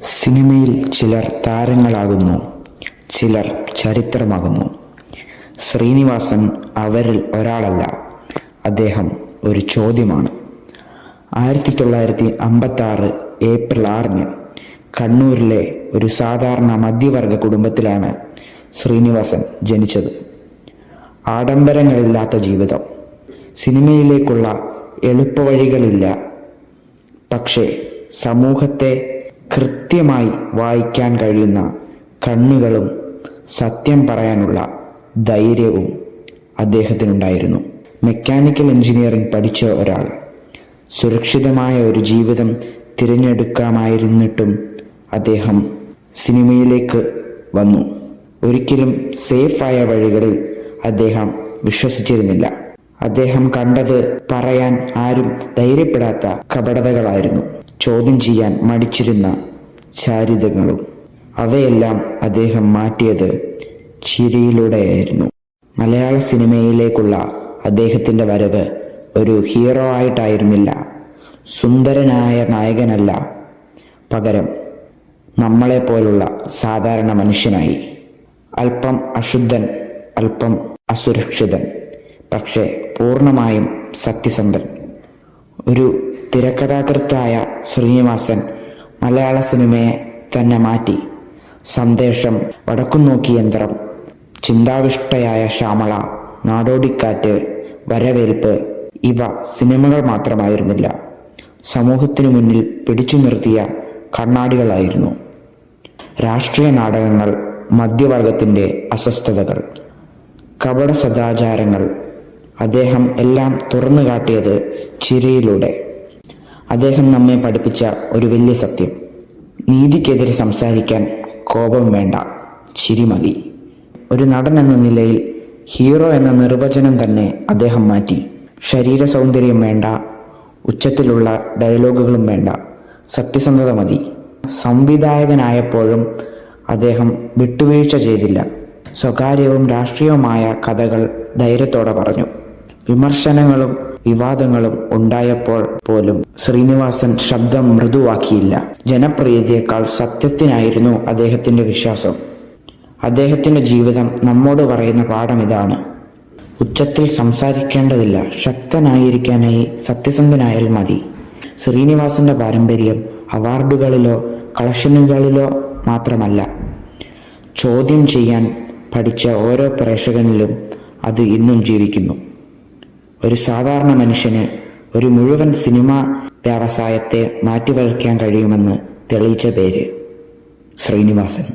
സിനിമയിൽ ചിലർ താരങ്ങളാകുന്നു, ചിലർ ചരിത്രമാകുന്നു. ശ്രീനിവാസൻ അവരിൽ ഒരാളല്ല. അദ്ദേഹം ഒരു ചോദ്യമാണ്. 1956 ഏപ്രിൽ 6 കണ്ണൂരിലെ ഒരു സാധാരണ മധ്യവർഗ കുടുംബത്തിലാണ് ശ്രീനിവാസൻ ജനിച്ചത്. ആഡംബരങ്ങളില്ലാത്ത ജീവിതം, സിനിമയിലേക്കുള്ള എളുപ്പവഴികളില്ല. പക്ഷേ സമൂഹത്തെ കൃത്യമായി വായിക്കാൻ കഴിയുന്ന കണ്ണുകളും സത്യം പറയാനുള്ള ധൈര്യവും അദ്ദേഹത്തിനുണ്ടായിരുന്നു. മെക്കാനിക്കൽ എഞ്ചിനീയറിംഗ് പഠിച്ച ഒരാൾ സുരക്ഷിതമായ ഒരു ജീവിതം തിരഞ്ഞെടുക്കാമായിരുന്നിട്ടും അദ്ദേഹം സിനിമയിലേക്ക് വന്നു. ഒരിക്കലും സേഫായ വഴികളിൽ അദ്ദേഹം വിശ്വസിച്ചിരുന്നില്ല. അദ്ദേഹം കണ്ടത് പറയാൻ ആരും ധൈര്യപ്പെടാത്ത കപടതകളായിരുന്നു, ചോദ്യം ചെയ്യാൻ മടിച്ചിരുന്ന ചാരിതങ്ങളും. അവയെല്ലാം അദ്ദേഹം മാറ്റിയത് ചിരിയിലൂടെയായിരുന്നു. മലയാള സിനിമയിലേക്കുള്ള അദ്ദേഹത്തിൻ്റെ വരവ് ഒരു ഹീറോ ആയിട്ടായിരുന്നില്ല, സുന്ദരനായ നായകനല്ല. പകരം നമ്മളെപ്പോലുള്ള സാധാരണ മനുഷ്യനായി. അല്പം അശുദ്ധൻ, അല്പം അസുരക്ഷിതൻ, പക്ഷേ പൂർണ്ണമായും സത്യസന്ധൻ. ഒരു തിരക്കഥാകൃത്തായ ശ്രീനിവാസൻ മലയാള സിനിമയെ തന്നെ മാറ്റി. സന്ദേശം, വടക്കുംനോക്കി യന്ത്രം, ചിന്താവിഷ്ടയായ ശ്യാമള, നാടോടിക്കാറ്റ്, വരവേൽപ്പ് ഇവ സിനിമകൾ മാത്രമായിരുന്നില്ല, സമൂഹത്തിനു മുന്നിൽ പിടിച്ചു നിർത്തിയ കണ്ണാടികളായിരുന്നു. രാഷ്ട്രീയ നാടകങ്ങൾ, മധ്യവർഗത്തിൻ്റെ അസ്വസ്ഥതകൾ, കപട സദാചാരങ്ങൾ, അദ്ദേഹം എല്ലാം തുറന്നു കാട്ടിയത് ചിരിയിലൂടെ. അദ്ദേഹം നമ്മെ പഠിപ്പിച്ച ഒരു വലിയ സത്യം: നീതിക്കെതിരെ സംസാരിക്കാൻ കോപം വേണ്ട, ചിരി മതി. ഒരു നടൻ എന്ന നിലയിൽ ഹീറോ എന്ന നിർവചനം തന്നെ അദ്ദേഹം മാറ്റി. ശരീര സൗന്ദര്യം വേണ്ട, ഉച്ചത്തിലുള്ള ഡയലോഗുകളും വേണ്ട, സത്യസന്ധത മതി. സംവിധായകനായപ്പോഴും അദ്ദേഹം വിട്ടുവീഴ്ച ചെയ്തില്ല. സ്വകാര്യവും രാഷ്ട്രീയവുമായ കഥകൾ ധൈര്യത്തോടെ പറഞ്ഞു. വിമർശനങ്ങളും വിവാദങ്ങളും ഉണ്ടായപ്പോൾ പോലും ശ്രീനിവാസൻ ശബ്ദം മൃദുവാക്കിയില്ല. ജനപ്രിയതയേക്കാൾ സത്യത്തിനായിരുന്നു അദ്ദേഹത്തിൻ്റെ വിശ്വാസം. അദ്ദേഹത്തിൻ്റെ ജീവിതം നമ്മോട് പറയുന്ന പാഠം ഇതാണ്: ഉച്ചത്തിൽ സംസാരിക്കേണ്ടതില്ല, ശക്തനായിരിക്കാനായി സത്യസന്ധനായാൽ മതി. ശ്രീനിവാസന്റെ പാരമ്പര്യം അവാർഡുകളിലോ കളക്ഷനുകളിലോ മാത്രമല്ല, ചോദ്യം ചെയ്യാൻ പഠിച്ച ഓരോ പ്രേക്ഷകനിലും അത് ഇന്നും ജീവിക്കുന്നു. ഒരു സാധാരണ മനുഷ്യന് ഒരു മുഴുവൻ സിനിമാ വ്യവസായത്തെ മാറ്റിവരയ്ക്കാൻ കഴിയുമെന്ന് തെളിയിച്ച പേര് ശ്രീനിവാസൻ.